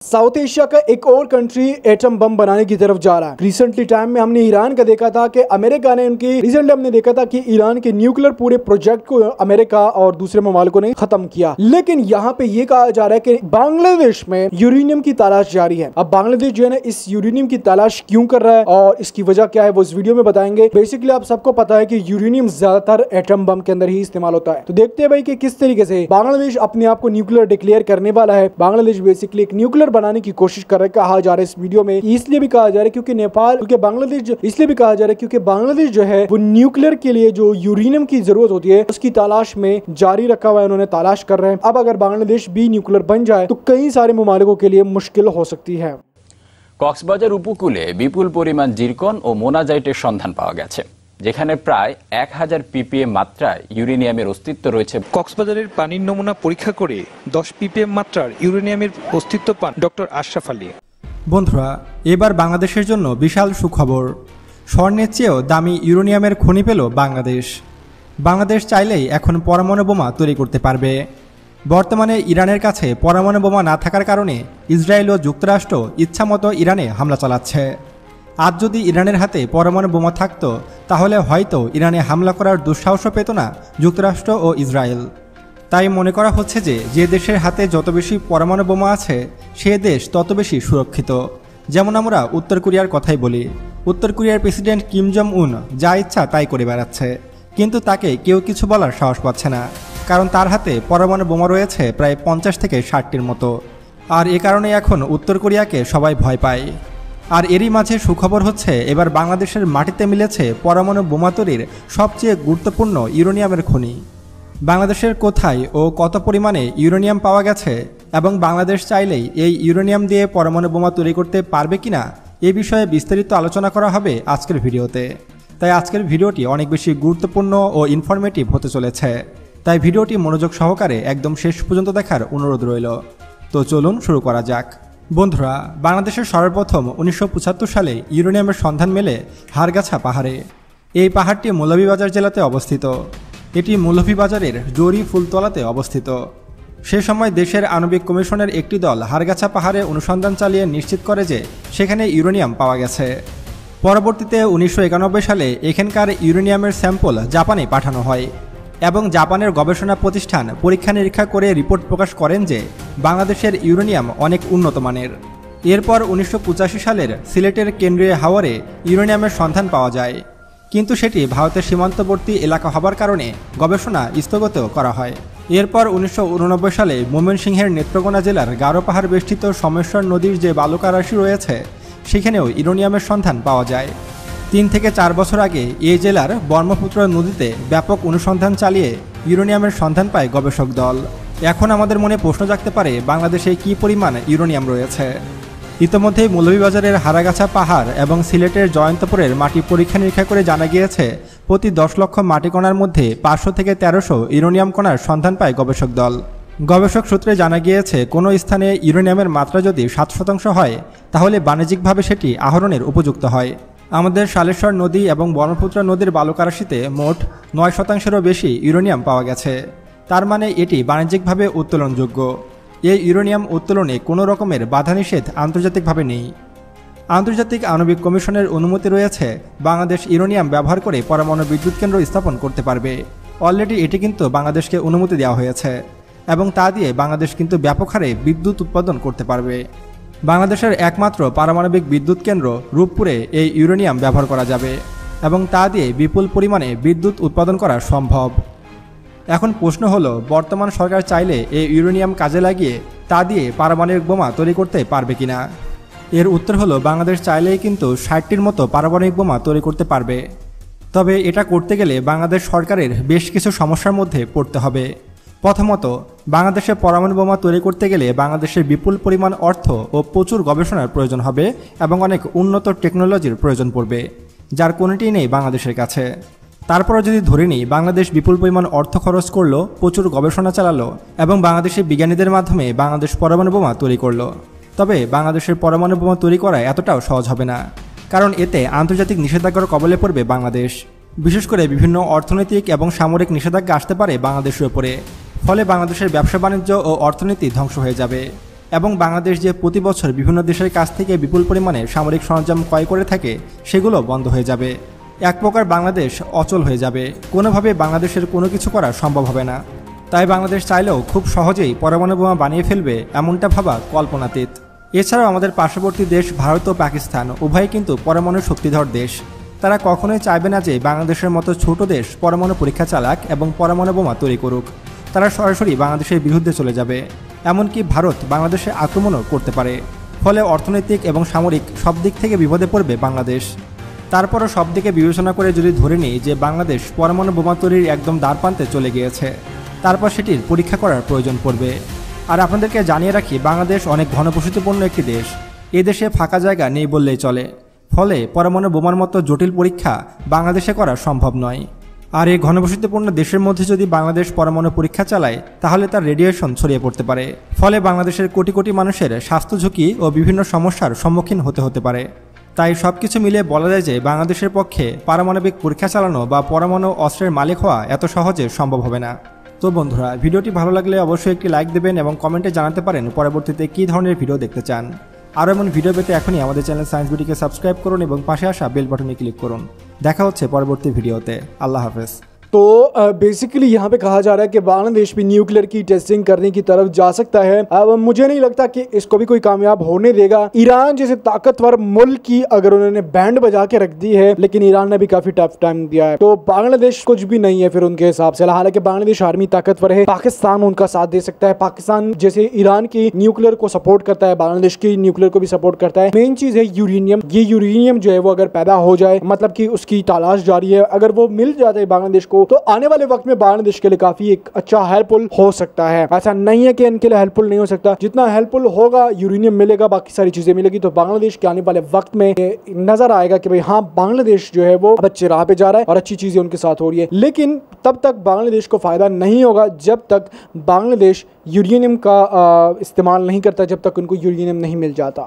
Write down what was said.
South Asia का एक और कंट्री एटम बम बनाने की तरफ जा रहा है। रिसेंटली टाइम में हमने ईरान का देखा था कि अमेरिका ने रिसेंटली हमने देखा था कि ईरान के न्यूक्लियर पूरे प्रोजेक्ट को अमेरिका और दूसरे ममालिकों ने खत्म किया। लेकिन यहाँ पे ये कहा जा रहा है कि बांग्लादेश में यूरेनियम की तलाश जारी है। अब बांग्लादेश जो है ना इस यूरेनियम की तलाश क्यों कर रहा है और इसकी वजह क्या है वो इस वीडियो में बताएंगे। बेसिकली आप सबको पता है कि यूरेनियम ज्यादातर एटम बम के अंदर ही इस्तेमाल होता है। तो देखते हैं भाई कि किस तरीके से बांग्लादेश अपने आप को न्यूक्लियर डिक्लेयर करने वाला है। बांग्लादेश बेसिकली एक न्यूक्लियर बनाने की कोशिश कर रहा है, कहा जा रहा है इस वीडियो में। इसलिए भी कहा जा रहा है क्योंकि नेपाल क्योंकि बांग्लादेश इसलिए भी कहा जा रहा है क्योंकि बांग्लादेश जो है वो न्यूक्लियर के लिए जो यूरेनियम की जरूरत होती है उसकी तलाश में जारी रखा हुआ है। उन्होंने तलाश कर रहे हैं। अब अगर बांग्लादेश भी न्यूक्लियर बन जाए तो कई सारे ममालिकों के लिए मुश्किल हो सकती है। কক্সবাজার উপকূলে বিপুল পরিমাণ জিরকন ও মোনাজাইটের সন্ধান পাওয়া গেছে, যেখানে প্রায় 1000 ppm মাত্রায় ইউরেনিয়ামের অস্তিত্ব রয়েছে। কক্সবাজারের পানির নমুনা পরীক্ষা করে 10 ppm মাত্রার ইউরেনিয়ামের অস্তিত্ব পান ডক্টর আশরাফ আলী। বন্ধুরা, এবার বাংলাদেশের জন্য বিশাল সুখবর। স্বর্ণের চেয়েও দামি ইউরেনিয়ামের খনি পেল বাংলাদেশ। বাংলাদেশ চাইলেই এখন পরমাণু বোমা তৈরি করতে পারবে। বর্তমানে ইরানের কাছে পরমাণু বোমা না থাকার কারণে ইসরায়েল ও যুক্তরাষ্ট্র ইচ্ছামতো ইরানে হামলা চালাচ্ছে। আজ যদি ইরানের হাতে পরমাণু বোমা থাকত তাহলে হয়তো ইরানে হামলা করার দুঃসাহসও পেত না যুক্তরাষ্ট্র ও ইসরায়েল। তাই মনে করা হচ্ছে যে দেশের হাতে যত বেশি পরমাণু বোমা আছে সে দেশ তত বেশি সুরক্ষিত। যেমন আমরা উত্তর কোরিয়ার কথাই বলি। উত্তর কোরিয়ার প্রেসিডেন্ট কিম জং উন যা ইচ্ছা তাই করে বেড়াচ্ছে, কিন্তু তাকে কেউ কিছু বলার সাহস পাচ্ছে না, কারণ তার হাতে পরমাণু বোমা রয়েছে প্রায় 50 থেকে 60টির মতো। আর এ কারণে এখন উত্তর কোরিয়াকে সবাই ভয় পায়। আর এরই মাঝে সুখবর হচ্ছে এবার বাংলাদেশের মাটিতে মিলেছে পরমাণু বোমা তৈরির সবচেয়ে গুরুত্বপূর্ণ ইউরেনিয়ামের খনি। বাংলাদেশের কোথায় ও কত পরিমাণে ইউরেনিয়াম পাওয়া গেছে এবং বাংলাদেশ চাইলেই এই ইউরেনিয়াম দিয়ে পরমাণু বোমা তৈরি করতে পারবে কিনা এ বিষয়ে বিস্তারিত আলোচনা করা হবে আজকের ভিডিওতে। তাই আজকের ভিডিওটি অনেক বেশি গুরুত্বপূর্ণ ও ইনফরমেটিভ হতে চলেছে। তাই ভিডিওটি মনোযোগ সহকারে একদম শেষ পর্যন্ত দেখার অনুরোধ রইল। তো চলুন শুরু করা যাক। বন্ধুরা, বাংলাদেশের সর্বপ্রথম 1975 সালে ইউরেনিয়ামের সন্ধান মেলে হারগাছা পাহাড়ে। এই পাহাড়টি মৌলভীবাজার জেলাতে অবস্থিত। এটি মৌলভীবাজারের জরি ফুলতলাতে অবস্থিত। সে সময় দেশের আণবিক কমিশনের একটি দল হারগাছা পাহাড়ে অনুসন্ধান চালিয়ে নিশ্চিত করে যে সেখানে ইউরেনিয়াম পাওয়া গেছে। পরবর্তীতে 1991 সালে এখানকার ইউরেনিয়ামের স্যাম্পল জাপানে পাঠানো হয় এবং জাপানের গবেষণা প্রতিষ্ঠান পরীক্ষা নিরীক্ষা করে রিপোর্ট প্রকাশ করেন যে বাংলাদেশের ইউরেনিয়াম অনেক উন্নত মানের। এরপর 1985 সালের সিলেটের কেন্দ্রীয় হাওরে ইউরেনিয়ামের সন্ধান পাওয়া যায়, কিন্তু সেটি ভারতের সীমান্তবর্তী এলাকা হবার কারণে গবেষণা স্থগিত করা হয়। এরপর 1989 সালে ময়মনসিংহের নেত্রকোনা জেলার গারো পাহাড় বেষ্টিত সোমেশ্বর নদীর যে বালুকারাশি রয়েছে সেখানেও ইউরেনিয়ামের সন্ধান পাওয়া যায়। 3 থেকে 4 বছর আগে এই জেলার ব্রহ্মপুত্র নদীতে ব্যাপক অনুসন্ধান চালিয়ে ইউরেনিয়ামের সন্ধান পায় গবেষক দল। এখন আমাদের মনে প্রশ্ন জাগতে পারে বাংলাদেশে কী পরিমাণ ইউরেনিয়াম রয়েছে। ইতোমধ্যেই মৌলভীবাজারের হারাগাছা পাহাড় এবং সিলেটের জয়ন্তপুরের মাটি পরীক্ষা নিরীক্ষা করে জানা গিয়েছে প্রতি 10 লক্ষ মাটি কণার মধ্যে 500 থেকে 1300 ইউরেনিয়াম কণার সন্ধান পায় গবেষক দল। গবেষক সূত্রে জানা গিয়েছে কোনো স্থানে ইউরেনিয়ামের মাত্রা যদি 7% হয় তাহলে বাণিজ্যিকভাবে সেটি আহরণের উপযুক্ত হয়। আমাদের শালেশ্বর নদী এবং ব্রহ্মপুত্র নদীর বালুকারাশিতে মোট 9%-এরও বেশি ইউরেনিয়াম পাওয়া গেছে। তার মানে এটি বাণিজ্যিকভাবে উত্তোলনযোগ্য। এই ইউরেনিয়াম উত্তোলনে কোনো রকমের বাধা নিষেধ আন্তর্জাতিকভাবে নেই। আন্তর্জাতিক আণবিক কমিশনের অনুমতি রয়েছে বাংলাদেশ ইউরেনিয়াম ব্যবহার করে পরমাণু বিদ্যুৎ কেন্দ্র স্থাপন করতে পারবে। অলরেডি এটি কিন্তু বাংলাদেশকে অনুমতি দেওয়া হয়েছে এবং তা দিয়ে বাংলাদেশ কিন্তু ব্যাপক হারে বিদ্যুৎ উৎপাদন করতে পারবে। বাংলাদেশের একমাত্র পারমাণবিক বিদ্যুৎ কেন্দ্র রূপপুরে এই ইউরেনিয়াম ব্যবহার করা যাবে এবং তা দিয়ে বিপুল পরিমাণে বিদ্যুৎ উৎপাদন করা সম্ভব। এখন প্রশ্ন হলো, বর্তমান সরকার চাইলে এই ইউরেনিয়াম কাজে লাগিয়ে তা দিয়ে পারমাণবিক বোমা তৈরি করতে পারবে কিনা? এর উত্তর হলো বাংলাদেশ চাইলেই কিন্তু 60টির মতো পারমাণবিক বোমা তৈরি করতে পারবে। তবে এটা করতে গেলে বাংলাদেশ সরকারের বেশ কিছু সমস্যার মধ্যে পড়তে হবে। প্রথমত, বাংলাদেশে পরমাণু বোমা তৈরি করতে গেলে বাংলাদেশের বিপুল পরিমাণ অর্থ ও প্রচুর গবেষণার প্রয়োজন হবে এবং অনেক উন্নত টেকনোলজির প্রয়োজন পড়বে, যার কোনোটিই নেই বাংলাদেশের কাছে। তারপরে যদি ধরে নিই বাংলাদেশ বিপুল পরিমাণ অর্থ খরচ করলো, প্রচুর গবেষণা চালালো এবং বাংলাদেশের বিজ্ঞানীদের মাধ্যমে বাংলাদেশ পরমাণু বোমা তৈরি করলো, তবে বাংলাদেশের পরমাণু বোমা তৈরি করা এতটাও সহজ হবে না, কারণ এতে আন্তর্জাতিক নিষেধাজ্ঞার কবলে পড়বে বাংলাদেশ। বিশেষ করে বিভিন্ন অর্থনৈতিক এবং সামরিক নিষেধাজ্ঞা আসতে পারে বাংলাদেশের উপরে। ফলে বাংলাদেশের ব্যবসা বাণিজ্য ও অর্থনীতি ধ্বংস হয়ে যাবে এবং বাংলাদেশ যে প্রতি বছর বিভিন্ন দেশের কাছ থেকে বিপুল পরিমাণে সামরিক সরঞ্জাম ক্রয় করে থাকে সেগুলো বন্ধ হয়ে যাবে। এক প্রকার বাংলাদেশ অচল হয়ে যাবে, কোনোভাবে বাংলাদেশের কোনো কিছু করা সম্ভব হবে না। তাই বাংলাদেশ চাইলেও খুব সহজেই পরমাণু বোমা বানিয়ে ফেলবে এমনটা ভাবা কল্পনাতীত। এছাড়াও আমাদের পার্শ্ববর্তী দেশ ভারত ও পাকিস্তান উভয়ই কিন্তু পরমাণু শক্তিধর দেশ। তারা কখনোই চাইবে না যে বাংলাদেশের মতো ছোট দেশ পরমাণু পরীক্ষা চালাক এবং পরমাণু বোমা তৈরি করুক। তারা সরাসরি বাংলাদেশের বিরুদ্ধে চলে যাবে, এমনকি ভারত বাংলাদেশে আক্রমণও করতে পারে। ফলে অর্থনৈতিক এবং সামরিক সব দিক থেকে বিপদে পড়বে বাংলাদেশ। তারপরও সব দিকে বিবেচনা করে যদি ধরে নিই যে বাংলাদেশ পরমাণু বোমা তৈরির একদম দ্বারপ্রান্তে চলে গিয়েছে, তারপর সেটির পরীক্ষা করার প্রয়োজন পড়বে। আর আপনাদেরকে জানিয়ে রাখি, বাংলাদেশ অনেক ঘনবসতিপূর্ণ একটি দেশ। এ দেশে ফাঁকা জায়গা নেই বললেই চলে। ফলে পরমাণু বোমার মতো জটিল পরীক্ষা বাংলাদেশে করা সম্ভব নয়। আর এই ঘনবসতিপূর্ণ দেশের মধ্যে যদি বাংলাদেশ পরমাণু পরীক্ষা চালায়, তাহলে তার রেডিয়েশন ছড়িয়ে পড়তে পারে। ফলে বাংলাদেশের কোটি কোটি মানুষের স্বাস্থ্য ঝুঁকি ও বিভিন্ন সমস্যার সম্মুখীন হতে পারে। তাই সব কিছু মিলিয়ে বলা যায় যে বাংলাদেশের পক্ষে পারমাণবিক পরীক্ষা চালানো বা পরমাণু অস্ত্রের মালিক হওয়া এত সহজে সম্ভব হবে না। তো বন্ধুরা, ভিডিওটি ভালো লাগলে অবশ্যই একটি লাইক দেবেন এবং কমেন্টে জানাতে পারেন পরবর্তীতে কী ধরনের ভিডিও দেখতে চান। আরও এমন ভিডিও পেতে এখনই আমাদের চ্যানেল সায়েন্স বিডিকে সাবস্ক্রাইব করুন এবং পাশে আসা বেল বাটনে ক্লিক করুন। দেখা হচ্ছে পরবর্তী ভিডিওতে। আল্লাহ হাফেজ। तो बेसिकली यहाँ पे कहा जा रहा है कि बांग्लादेश भी न्यूक्लियर की टेस्टिंग करने की तरफ जा सकता है। अब मुझे नहीं लगता कि इसको भी कोई कामयाब होने देगा। ईरान जैसे ताकतवर मुल्क की अगर उन्होंने बैंड बजा के रख दी है, लेकिन ईरान ने भी काफी टफ टाइम दिया है, तो बांग्लादेश कुछ भी नहीं है फिर उनके हिसाब से। हालांकि बांग्लादेश आर्मी ताकतवर है, पाकिस्तान उनका साथ दे सकता है। पाकिस्तान जैसे ईरान की न्यूक्लियर को सपोर्ट करता है, बांग्लादेश की न्यूक्लियर को भी सपोर्ट करता है। मेन चीज है यूरेनियम। ये यूरेनियम जो है वो अगर पैदा हो जाए, मतलब कि उसकी तलाश जारी है, अगर वो मिल जाता है बांग्लादेश को, तो आने वाले वक्त में बांग्लादेश के लिए काफी एक अच्छा हेल्पफुल हो सकता है। ऐसा नहीं है कि इनके लिए हेल्पफुल नहीं हो सकता। जितना हेल्पफुल होगा, यूरेनियम मिलेगा, बाकी सारी चीजें मिलेगी, तो बांग्लादेश के आने वाले वक्त में नजर आएगा कि भाई हाँ, बांग्लादेश जो है वो अच्छे राह पे जा रहा है और अच्छी चीजें उनके साथ हो रही है। लेकिन तब तक बांग्लादेश को फायदा नहीं होगा जब तक बांग्लादेश यूरेनियम का इस्तेमाल नहीं करता, जब तक उनको यूरेनियम नहीं मिल जाता।